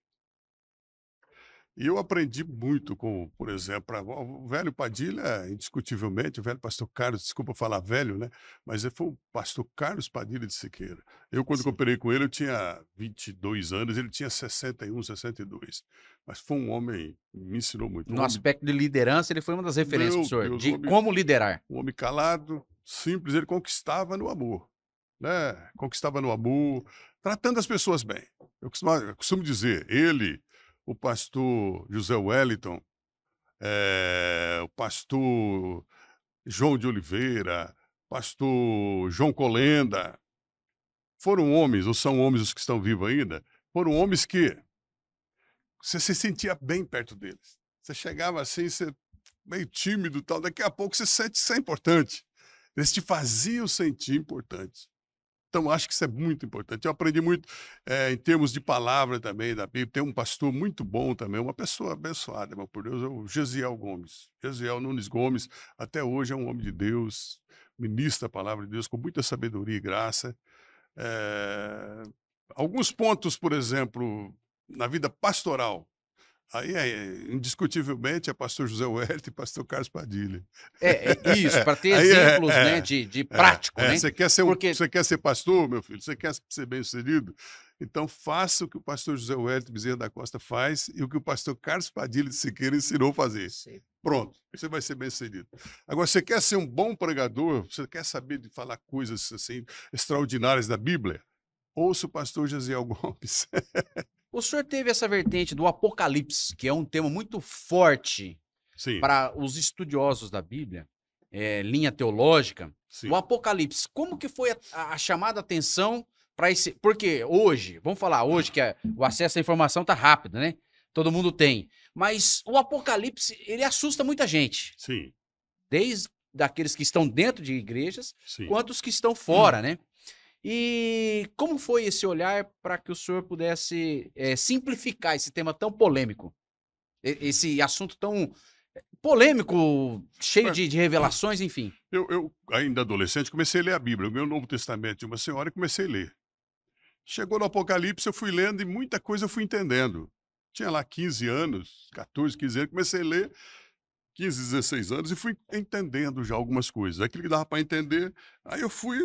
E eu aprendi muito com, por exemplo, o velho Padilha, indiscutivelmente, o velho pastor Carlos, desculpa falar velho, né? Mas ele foi o pastor Carlos Padilha de Siqueira. Eu, quando Sim. cooperei com ele, eu tinha 22 anos, ele tinha 61, 62. Mas foi um homem que me ensinou muito. Um No homem, aspecto de liderança, ele foi uma das referências para o meu senhor, Deus, de como liderar. um homem calado, simples, ele conquistava no amor, né? Conquistava no amor, tratando as pessoas bem. Eu costumo dizer, ele, o pastor José Wellington, o pastor João de Oliveira, pastor João Colenda, foram homens, ou são homens os que estão vivos ainda, foram homens que você se sentia bem perto deles. Você chegava assim, você meio tímido e tal, daqui a pouco você sente ser importante. Eles te faziam sentir importante. Então, acho que isso é muito importante. Eu aprendi muito em termos de palavra também da Bíblia. Tem um pastor muito bom também, uma pessoa abençoada, meu por Deus, é o Gesiel Gomes. Gesiel Nunes Gomes, até hoje é um homem de Deus, ministra a palavra de Deus com muita sabedoria e graça. Alguns pontos, por exemplo, na vida pastoral. Aí, indiscutivelmente, é pastor José Wellington e pastor Carlos Padilha. Isso, para ter Aí exemplos, né, de prático, né? Você Porque você quer ser pastor, meu filho? Você quer ser bem-sucedido? Então faça o que o pastor José Wellington Bezerra da Costa faz e o que o pastor Carlos Padilha de Siqueira ensinou a fazer. Sim. Pronto, você vai ser bem-sucedido. Agora, você quer ser um bom pregador? Você quer saber de falar coisas assim extraordinárias da Bíblia? Ouça o pastor Gesiel Gomes. o senhor teve essa vertente do Apocalipse, que é um tema muito forte Sim, para os estudiosos da Bíblia, linha teológica. sim, O Apocalipse, como que foi a chamada atenção para esse... Porque hoje, vamos falar hoje que o acesso à informação tá rápido, né? Todo mundo tem. Mas o Apocalipse, ele assusta muita gente. sim, Desde daqueles que estão dentro de igrejas, sim. quanto os que estão fora, né? E como foi esse olhar para que o senhor pudesse simplificar esse tema tão polêmico? Esse assunto tão polêmico, cheio de revelações, enfim. Eu, ainda adolescente, comecei a ler a Bíblia. Eu ganhei o Novo Testamento de uma senhora e comecei a ler. Chegou no Apocalipse, eu fui lendo e muita coisa eu fui entendendo. Tinha lá 15 anos, 14, 15 anos, comecei a ler, 15, 16 anos, e fui entendendo já algumas coisas. Aquilo que dava para entender, aí eu fui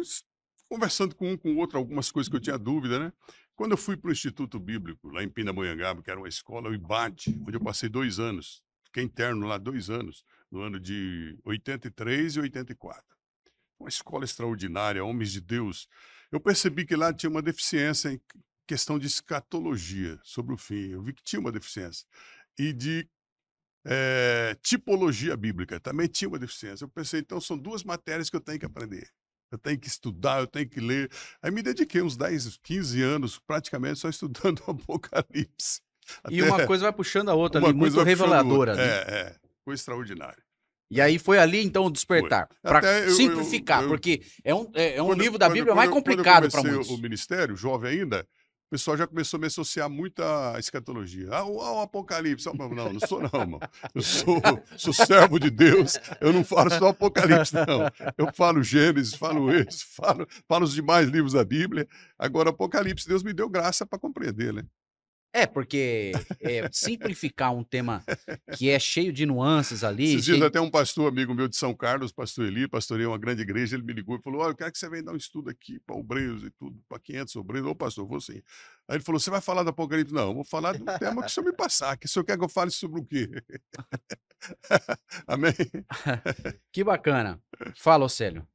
conversando com um, com o outro, algumas coisas que eu tinha dúvida, né? Quando eu fui para o Instituto Bíblico, lá em Pindamonhangaba, que era uma escola, o IBAT, onde eu passei 2 anos, fiquei interno lá 2 anos, no ano de 83 e 84. Uma escola extraordinária, homens de Deus. Eu percebi que lá tinha uma deficiência em questão de escatologia, sobre o fim. Eu vi que tinha uma deficiência. E de tipologia bíblica, também tinha uma deficiência. Eu pensei, então são duas matérias que eu tenho que aprender. Eu tenho que estudar, eu tenho que ler. Aí me dediquei uns 10, 15 anos, praticamente, só estudando o Apocalipse. E uma Até coisa vai puxando a outra uma ali, coisa muito vai puxando a outra. reveladora ali. Foi extraordinário. E aí foi ali, então, o Foi. despertar. Para Até simplificar, porque é um livro da Bíblia quando mais eu complicado para comecei muitos. o ministério, jovem ainda, o pessoal já começou a me associar muito à escatologia. O Apocalipse. Não sou não, irmão. Eu sou servo de Deus. Eu não falo só Apocalipse, não. Eu falo Gênesis, falo esse, falo os demais livros da Bíblia. Agora, Apocalipse, Deus me deu graça para compreender, né? Porque simplificar um tema que é cheio de nuances ali, Esses dias cheio... até um pastor amigo meu de São Carlos, pastor Eli, pastoreia uma grande igreja, ele me ligou e falou, olha, eu quero que você venha dar um estudo aqui para obreiros e tudo, para 500 obreiros. Ô pastor, vou sim. Aí ele falou, você vai falar do Apocalipse? Não, eu vou falar do tema que o senhor me passar, que o senhor quer que eu fale sobre o quê? Amém? Que bacana. Fala, Océlio.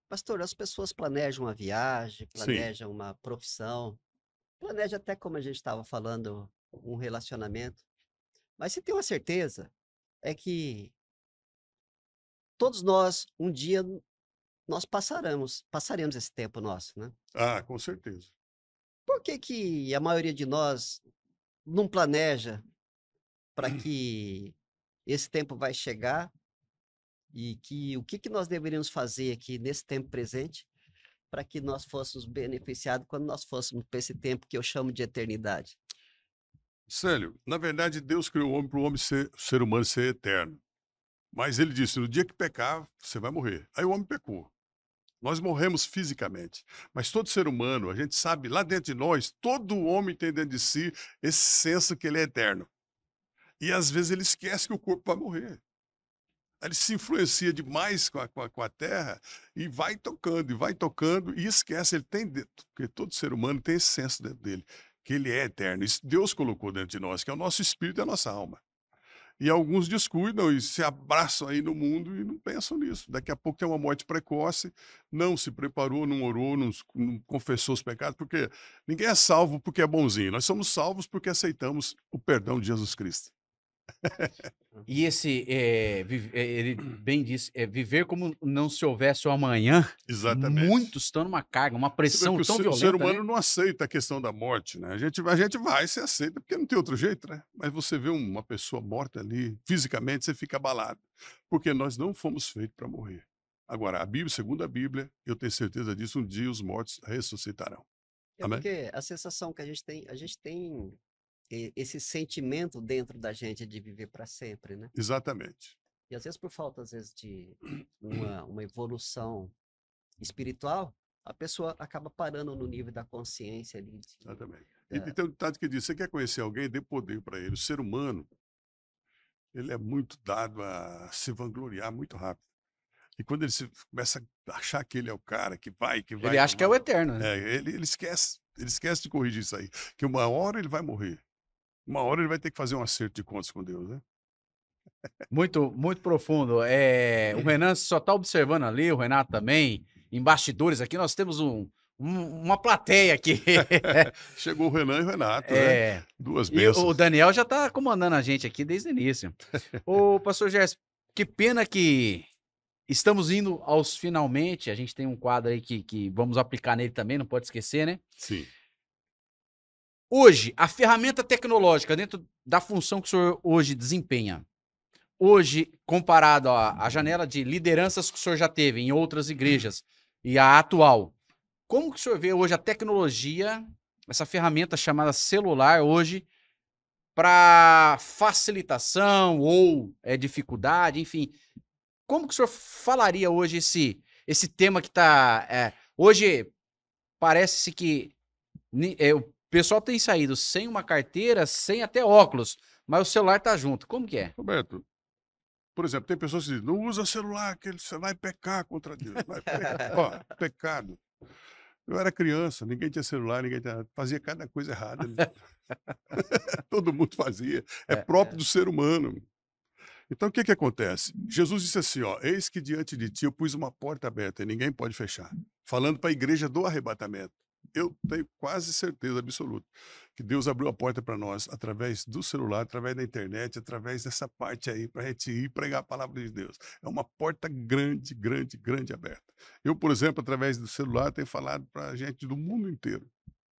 Pastor, as pessoas planejam uma viagem, Sim, planejam uma profissão, planejam até, como a gente estava falando, um relacionamento. Mas se tem uma certeza, é que todos nós, um dia, nós passaremos esse tempo nosso, né? com certeza. Por que que a maioria de nós não planeja para que esse tempo vai chegar e que o que que nós deveríamos fazer aqui nesse tempo presente para que nós fôssemos beneficiados quando nós fôssemos para esse tempo que eu chamo de eternidade? Célio, na verdade, Deus criou o homem para o ser humano ser eterno. Mas ele disse, no dia que pecar, você vai morrer. Aí o homem pecou. Nós morremos fisicamente, mas todo ser humano, a gente sabe, lá dentro de nós, todo homem tem dentro de si esse senso que ele é eterno. E às vezes ele esquece que o corpo vai morrer. Ele se influencia demais com a terra e vai tocando e esquece, ele tem dentro, porque todo ser humano tem esse senso dentro dele, que ele é eterno. Isso Deus colocou dentro de nós, que é o nosso espírito e a nossa alma. E alguns descuidam e se abraçam aí no mundo e não pensam nisso. Daqui a pouco tem uma morte precoce, não se preparou, não orou, não confessou os pecados, porque ninguém é salvo porque é bonzinho. Nós somos salvos porque aceitamos o perdão de Jesus Cristo. E ele bem disse, viver como não se houvesse o amanhã, Exatamente. muitos estão numa carga, uma Você vê pressão que o tão ser violenta, humano né? não aceita a questão da morte, né? A gente vai, você aceita, porque não tem outro jeito, né? Mas você vê uma pessoa morta ali, fisicamente, você fica abalado, porque nós não fomos feitos para morrer. Agora, a Bíblia, segundo a Bíblia, eu tenho certeza disso, um dia os mortos ressuscitarão. É Amém? porque a sensação que a gente tem esse sentimento dentro da gente de viver para sempre, né? Exatamente. E às vezes por falta, às vezes, de uma evolução espiritual, a pessoa acaba parando no nível da consciência ali. Exatamente. E tem um ditado que diz, você quer conhecer alguém, dê poder para ele. O ser humano, ele é muito dado a se vangloriar muito rápido. E quando começa a achar que ele é o cara que vai, Ele acha que é o eterno, né? ele esquece de corrigir isso aí, que uma hora ele vai morrer. Uma hora ele vai ter que fazer um acerto de contas com Deus, né? Muito, muito profundo. O Renan só está observando ali, o Renato também, em bastidores aqui, nós temos uma plateia aqui. Chegou o Renan e o Renato, né? Duas E bênçãos. o Daniel já está comandando a gente aqui desde o início. Ô, pastor Gerson, que pena que estamos indo aos finalmente. A gente tem um quadro aí que vamos aplicar nele também, não pode esquecer, né? Sim. Hoje, a ferramenta tecnológica dentro da função que o senhor hoje desempenha, hoje, comparado à janela de lideranças que o senhor já teve em outras igrejas e a atual, como que o senhor vê hoje a tecnologia, essa ferramenta chamada celular hoje, para facilitação ou dificuldade, enfim, como que o senhor falaria hoje esse tema que está... hoje, parece-se que o pessoal tem saído sem uma carteira, sem até óculos, mas o celular tá junto. Como que é? Roberto, por exemplo, tem pessoas que dizem, não usa celular, que você vai pecar contra Deus. Ó, pecado. Eu era criança, ninguém tinha celular, fazia cada coisa errada. Né? Todo mundo fazia. É próprio do ser humano. Então, o que acontece? Jesus disse assim, ó, eis que diante de ti eu pus uma porta aberta e ninguém pode fechar. Falando para a igreja do arrebatamento. eu tenho quase certeza absoluta que Deus abriu a porta para nós através do celular, através da internet, através dessa parte aí, para a gente ir pregar a palavra de Deus. É uma porta grande, grande, grande aberta. Eu, por exemplo, através do celular, tenho falado para a gente do mundo inteiro,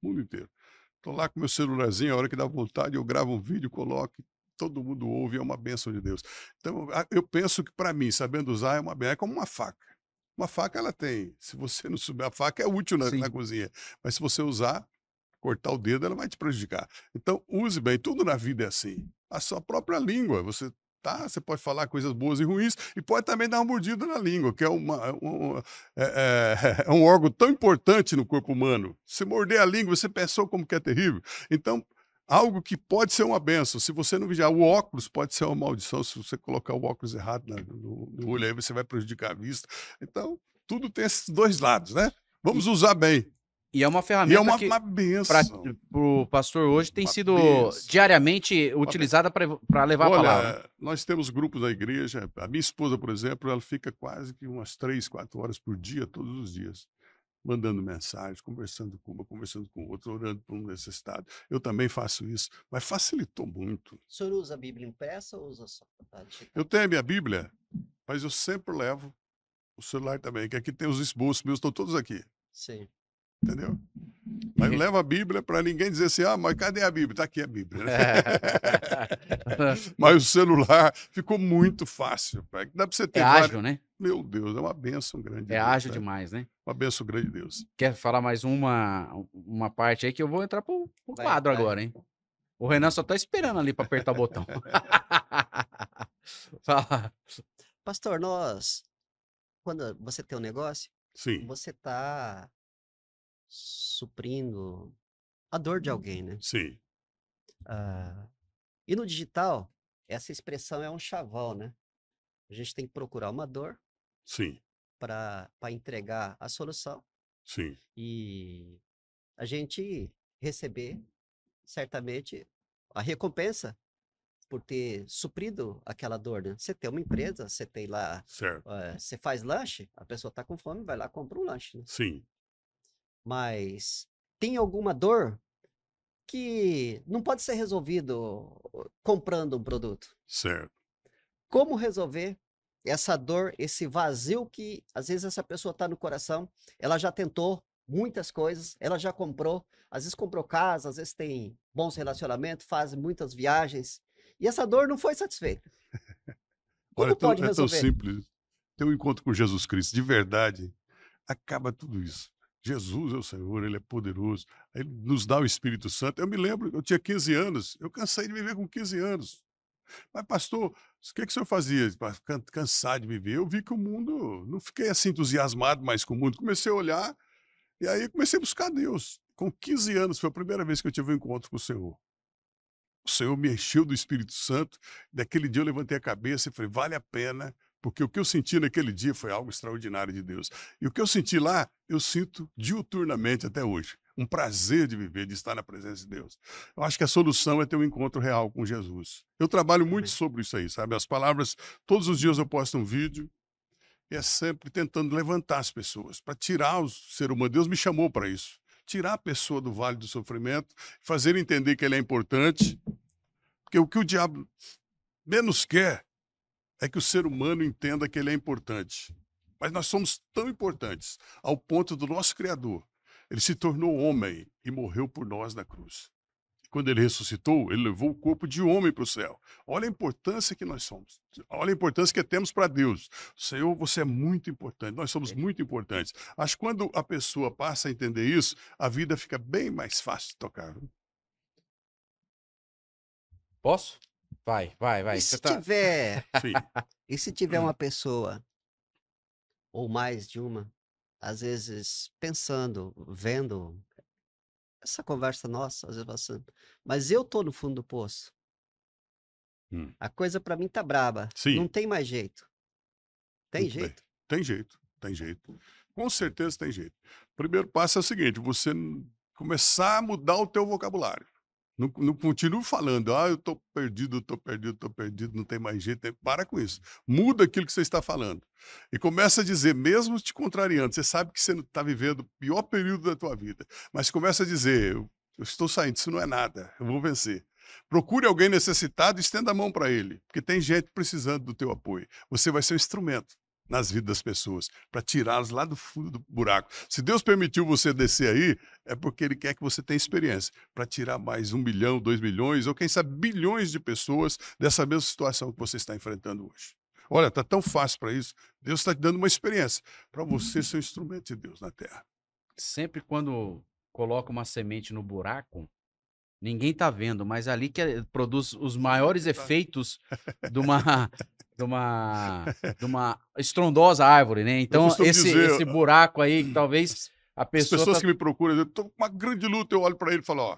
mundo inteiro. Estou lá com meu celularzinho, a hora que dá vontade, eu gravo um vídeo, coloco, e todo mundo ouve, é uma bênção de Deus. Então, eu penso que para mim, sabendo usar, é uma benção, é como uma faca. Uma faca ela tem, se você não souber, a faca é útil na Sim. cozinha, mas se você usar, cortar o dedo, ela vai te prejudicar. Então, use bem, tudo na vida é assim. A sua própria língua, você pode falar coisas boas e ruins, e pode também dar uma mordida na língua, que é, é um órgão tão importante no corpo humano. Se morder a língua, você pensou como que é terrível. Então, algo que pode ser uma benção, se você não vigiar, o óculos pode ser uma maldição, se você colocar o óculos errado no olho, aí você vai prejudicar a vista. Então, tudo tem esses dois lados, né? Vamos usar bem. E é uma E é ferramenta uma que, benção. para o pastor hoje, tem Uma sido benção. diariamente utilizada para levar a palavra. Olha, nós temos grupos na igreja. A minha esposa, por exemplo, ela fica quase que umas 3, 4 horas por dia, todos os dias, mandando mensagens, conversando com uma, conversando com outra, orando por um necessitado. Eu também faço isso, mas facilitou muito. O senhor usa a Bíblia impressa ou usa só a digital? Eu tenho a minha Bíblia, mas eu sempre levo o celular também, que aqui tem os esboços meus, estão todos aqui, Sim. entendeu? Mas eu levo a Bíblia para ninguém dizer assim, ah, mas cadê a Bíblia? Está aqui a Bíblia, né? Mas o celular ficou muito fácil. Dá para você ter É várias... ágil, né? Meu Deus, é uma bênção grande de É Deus, ágil né? demais, né? Uma bênção grande de Deus. Quer falar mais uma parte aí que eu vou entrar pro Vai, quadro vai. agora, hein? O Renan só tá esperando ali para apertar o botão. Fala. Pastor, quando você tem um negócio, Sim, você está suprindo a dor de alguém, né? sim, Ah, e no digital, essa expressão é um chavão, né? A gente tem que procurar uma dor sim, para entregar a solução sim, e a gente receber, certamente, a recompensa por ter suprido aquela dor, né? Você tem uma empresa, você tem lá, certo, você faz lanche, a pessoa está com fome, vai lá, compra um lanche, né? sim, Mas tem alguma dor que não pode ser resolvido comprando um produto. certo, Como resolver essa dor, esse vazio que às vezes essa pessoa está no coração, ela já tentou muitas coisas, ela já comprou, às vezes comprou casa, às vezes tem bons relacionamentos, faz muitas viagens, e essa dor não foi satisfeita. Olha, Como pode é tão resolver? simples. Ter um encontro com Jesus Cristo, de verdade, acaba tudo isso. Jesus é o Senhor, Ele é poderoso, Ele nos dá o Espírito Santo. Eu me lembro, eu tinha 15 anos, eu cansei de viver com 15 anos. Mas, pastor, o que o senhor fazia para cansar de viver? Eu vi que o mundo, não fiquei assim entusiasmado mais com o mundo, comecei a olhar, e aí comecei a buscar Deus. Com 15 anos foi a primeira vez que eu tive um encontro com o Senhor. O Senhor me encheu do Espírito Santo. Daquele dia eu levantei a cabeça e falei, vale a pena, porque o que eu senti naquele dia foi algo extraordinário de Deus. E o que eu senti lá, eu sinto diuturnamente até hoje. Um prazer de viver, de estar na presença de Deus. Eu acho que a solução é ter um encontro real com Jesus. Eu trabalho muito Amém. sobre isso aí, sabe? As palavras, todos os dias eu posto um vídeo, e é sempre tentando levantar as pessoas, para tirar o ser humano. Deus me chamou para isso. Tirar a pessoa do vale do sofrimento, fazer entender que ele é importante, porque o que o diabo menos quer é que o ser humano entenda que ele é importante. Mas nós somos tão importantes ao ponto do nosso Criador. Ele se tornou homem e morreu por nós na cruz. Quando ele ressuscitou, ele levou o corpo de homem para o céu. Olha a importância que nós somos. Olha a importância que temos para Deus. Senhor, você é muito importante. Nós somos muito importantes. Acho que quando a pessoa passa a entender isso, a vida fica bem mais fácil de tocar. Viu? Posso? Vai. E Você se tá... tiver, Sim, e se tiver uma pessoa, ou mais de uma, às vezes pensando, vendo essa conversa nossa, às vezes passando, mas eu tô no fundo do poço. A coisa para mim tá braba. Não sim, tem mais jeito. Tem muito bem. jeito? Tem jeito, tem jeito. Com certeza tem jeito. O primeiro passo é o seguinte, você começar a mudar o teu vocabulário. Não continue falando, ah, eu estou perdido, estou perdido, não tem mais jeito. Para com isso. Muda aquilo que você está falando. E começa a dizer, mesmo te contrariando, você sabe que você está vivendo o pior período da tua vida, mas começa a dizer, eu estou saindo, isso não é nada, eu vou vencer. Procure alguém necessitado e estenda a mão para ele, porque tem gente precisando do teu apoio. Você vai ser um instrumento nas vidas das pessoas, para tirá-las lá do fundo do buraco. Se Deus permitiu você descer aí, é porque Ele quer que você tenha experiência, para tirar mais 1 milhão, 2 milhões, ou quem sabe bilhões de pessoas dessa mesma situação que você está enfrentando hoje. Olha, está tão fácil para isso. Deus está te dando uma experiência para você ser um instrumento de Deus na Terra. Sempre quando coloca uma semente no buraco, ninguém tá vendo, mas ali que produz os maiores efeitos de uma, de uma estrondosa árvore, né? Então, costumo dizer, esse buraco aí, que talvez a As pessoa pessoas tá... que me procuram, eu estou com uma grande luta, eu olho para ele e falo, ó,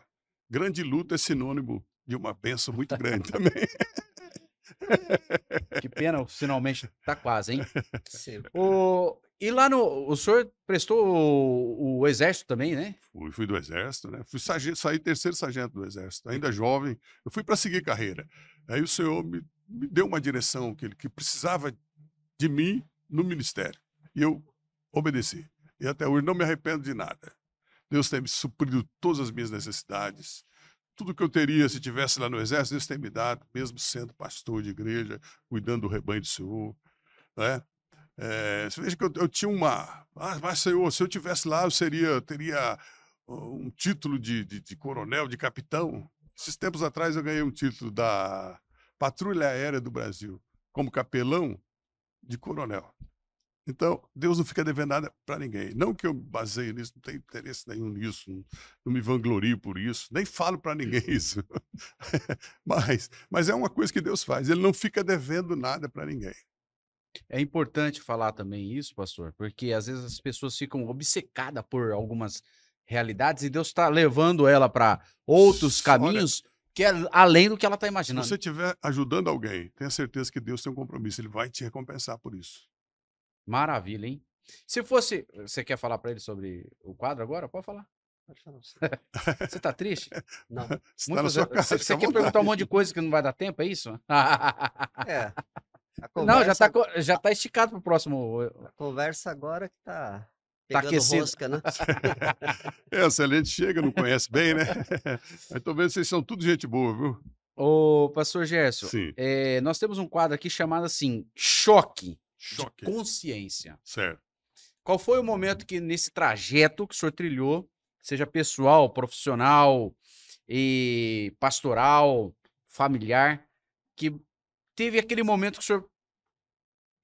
grande luta é sinônimo de uma bênção muito grande também. Que pena, finalmente tá quase, hein? Sim. E lá no... O senhor prestou o exército também, né? Fui do Exército, né? Fui sargento, saí terceiro sargento do Exército, ainda jovem. Eu fui para seguir carreira. Aí o Senhor me deu uma direção que precisava de mim no ministério. E eu obedeci. E até hoje não me arrependo de nada. Deus tem me suprido todas as minhas necessidades. Tudo que eu teria se estivesse lá no Exército, Deus tem me dado, mesmo sendo pastor de igreja, cuidando do rebanho do Senhor. Né? Você veja que eu tinha uma... mas Senhor, se eu estivesse lá, eu teria um título de coronel, de capitão. Esses tempos atrás eu ganhei um título da Patrulha Aérea do Brasil, como capelão de coronel. Então, Deus não fica devendo nada para ninguém. Não que eu baseie nisso, não tenho interesse nenhum nisso, não me vanglorio por isso, nem falo para ninguém isso. mas é uma coisa que Deus faz, Ele não fica devendo nada para ninguém. É importante falar também isso, pastor, porque às vezes as pessoas ficam obcecadas por algumas realidades e Deus está levando ela para outros caminhos que é além do que ela está Se imaginando. você estiver ajudando alguém, tenha certeza que Deus tem um compromisso, Ele vai te recompensar por isso. Maravilha, hein? Se fosse... Você quer falar para ele sobre o quadro agora? Pode falar. Pode falar você. Você tá triste? Não. Está na sua casa, Você fica à quer perguntar um vontade. monte de coisa que não vai dar tempo, é isso? É. A Não, conversa, já tá esticado pro próximo. a conversa agora que tá Tá pegando aquecido. rosca, né? Se a gente chega, não conhece bem, né? Mas tô vendo que vocês são tudo gente boa, viu? Ô, pastor Gerson, Sim. nós temos um quadro aqui chamado assim, choque Choque. de consciência. Certo. Qual foi o momento que nesse trajeto que o senhor trilhou, seja pessoal, profissional, e pastoral, familiar, que teve aquele momento que o senhor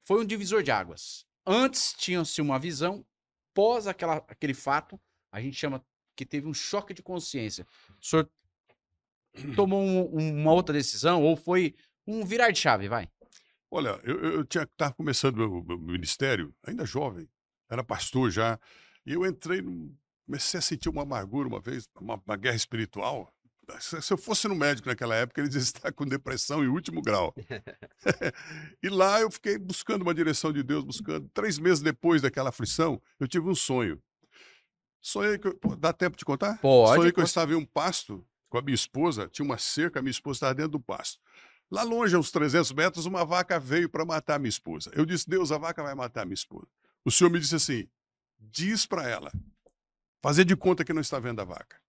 foi um divisor de águas? Antes tinha-se uma visão, pós aquele fato, a gente chama que teve um choque de consciência. O senhor tomou uma outra decisão ou foi um virar de chave, vai? Olha, eu estava começando meu ministério, ainda jovem, era pastor já, e eu comecei a sentir uma amargura uma vez, uma guerra espiritual. Se eu fosse no médico naquela época, ele dizia que está com depressão em último grau. E lá eu fiquei buscando uma direção de Deus, buscando. 3 meses depois daquela aflição, eu tive um sonho. Sonhei que dá tempo de contar? Pode. Sonhei que eu estava em um pasto com a minha esposa, tinha uma cerca, a minha esposa estava dentro do pasto. Lá longe, a uns 300 metros, uma vaca veio para matar a minha esposa. Eu disse, Deus, a vaca vai matar a minha esposa. O Senhor me disse assim, diz para ela, fazer de conta que não está vendo a vaca.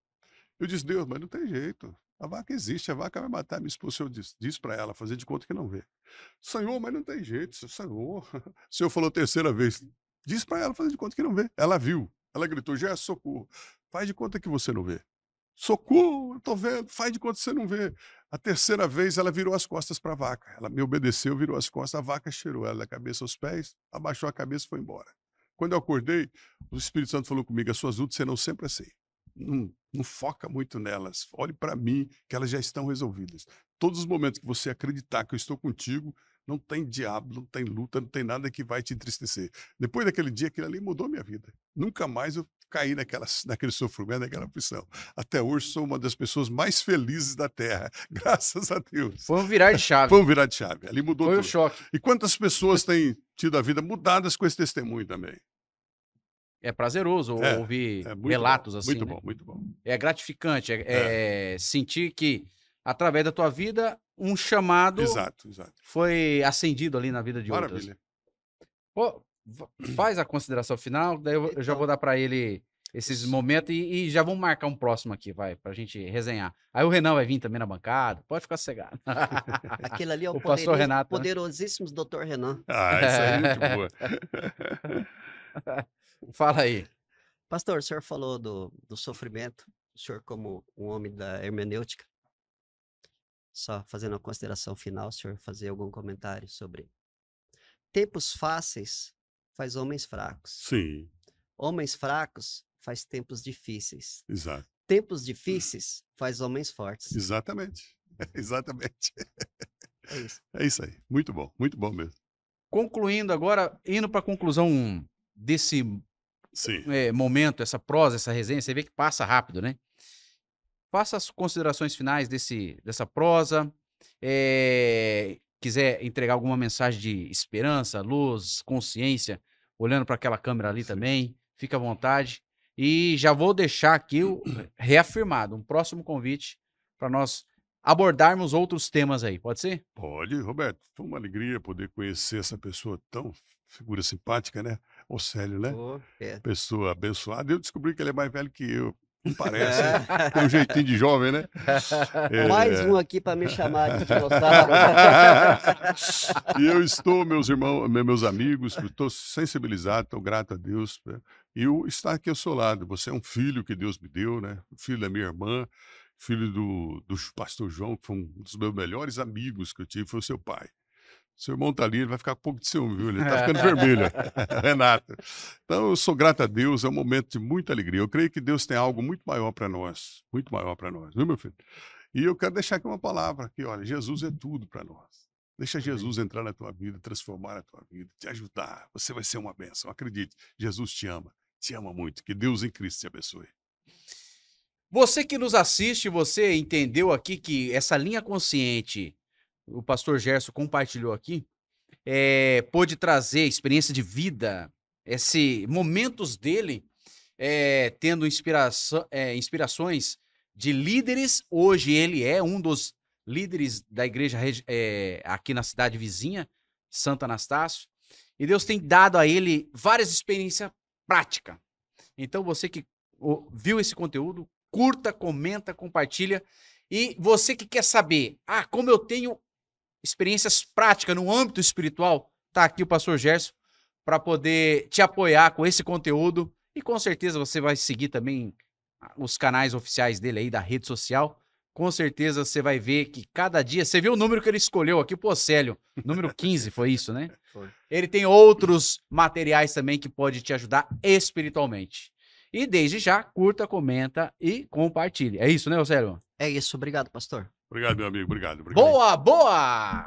Eu disse, Deus, mas não tem jeito. A vaca existe, a vaca vai matar a minha esposa. O Senhor diz para ela, fazer de conta que não vê. Senhor, mas não tem jeito, Senhor. O Senhor falou a terceira vez, diz para ela, fazer de conta que não vê. Ela viu, ela gritou, já socorro. Faz de conta que você não vê. Socorro, eu tô vendo, faz de conta que você não vê. A terceira vez ela virou as costas para a vaca. Ela me obedeceu, virou as costas, a vaca cheirou ela da cabeça aos pés, abaixou a cabeça e foi embora. Quando eu acordei, o Espírito Santo falou comigo, as suas lutas serão sempre assim. Não foca muito nelas, olhe para mim, que elas já estão resolvidas. Todos os momentos que você acreditar que eu estou contigo, não tem diabo, não tem luta, não tem nada que vai te entristecer. Depois daquele dia, aquilo ali mudou minha vida. Nunca mais eu caí naquele sofrimento, naquela aflição. Até hoje sou uma das pessoas mais felizes da Terra, graças a Deus. Foi um virar de chave. Foi um virar de chave, ali mudou Foi o tudo. choque. E quantas pessoas têm tido a vida mudadas com esse testemunho também? É prazeroso É, ouvir É muito relatos bom, assim, muito né? bom, muito bom. É gratificante, sentir que, através da tua vida, um chamado Exato, exato. foi acendido ali na vida de outras. Maravilha. Pô, faz a consideração final, daí eu já vou Então, dar para ele esses os- momentos e já vamos marcar um próximo aqui, vai, pra gente resenhar. Aí o Renan vai vir também na bancada, pode ficar sossegado. aquele ali é o O pastor Renato, né? poderosíssimo Dr. Renan. Isso aí é gente boa. Fala aí. Pastor, o senhor falou do sofrimento, o senhor como um homem da hermenêutica. Só fazendo uma consideração final, o senhor fazer algum comentário sobre tempos fáceis faz homens fracos. Sim, Homens fracos faz tempos difíceis. exato. Tempos difíceis faz homens fortes. Exatamente. Exatamente. É isso. É isso aí. Muito bom mesmo. Concluindo agora, indo para a conclusão desse Sim. momento, essa prosa, essa resenha, você vê que passa rápido, né? Faça as considerações finais dessa prosa. Quiser entregar alguma mensagem de esperança, luz, consciência, olhando para aquela câmera ali também, fica à vontade. E já vou deixar aqui reafirmado um próximo convite para nós abordarmos outros temas aí. Pode ser? Pode, Roberto. Foi uma alegria poder conhecer essa pessoa tão figura simpática, né? O Célio, né? É. Pessoa abençoada. Eu descobri que ele é mais velho que eu. Não parece, né? Tem um jeitinho de jovem, né? Mais um aqui para me chamar de dinossauro. E eu estou, meus irmãos, meus amigos, estou sensibilizado, estou grato a Deus. Né? E o estar aqui ao seu lado. Você é um filho que Deus me deu, né? Filho da minha irmã, filho do pastor João, que foi um dos meus melhores amigos que eu tive, foi o seu pai. Seu irmão tá ali, ele vai ficar com um pouco de ciúme, viu? Ele tá ficando vermelho, Renato. Então, eu sou grato a Deus, é um momento de muita alegria. Eu creio que Deus tem algo muito maior para nós, viu, meu filho? E eu quero deixar aqui uma palavra aqui, olha, Jesus é tudo para nós. Deixa Jesus entrar na tua vida, transformar a tua vida, te ajudar. Você vai ser uma bênção, acredite. Jesus te ama muito. Que Deus em Cristo te abençoe. Você que nos assiste, você entendeu aqui que essa linha consciente, o pastor Gerson compartilhou aqui, pôde trazer experiência de vida, momentos dele tendo inspirações de líderes. Hoje ele é um dos líderes da igreja aqui na cidade vizinha, Santo Anastácio, e Deus tem dado a ele várias experiências práticas. Então você que viu esse conteúdo, curta, comenta, compartilha. E você que quer saber, como eu tenho experiências práticas no âmbito espiritual, tá aqui o pastor Gerson para poder te apoiar com esse conteúdo. E com certeza você vai seguir também os canais oficiais dele aí da rede social. Com certeza você vai ver que cada dia... Você viu o número que ele escolheu aqui, pô, Célio, número 15, foi isso, né? Foi. Ele tem outros materiais também que pode te ajudar espiritualmente. E desde já, curta, comenta e compartilhe. É isso, né, Célio? É isso, obrigado, pastor. Obrigado, meu amigo, obrigado. Boa, boa!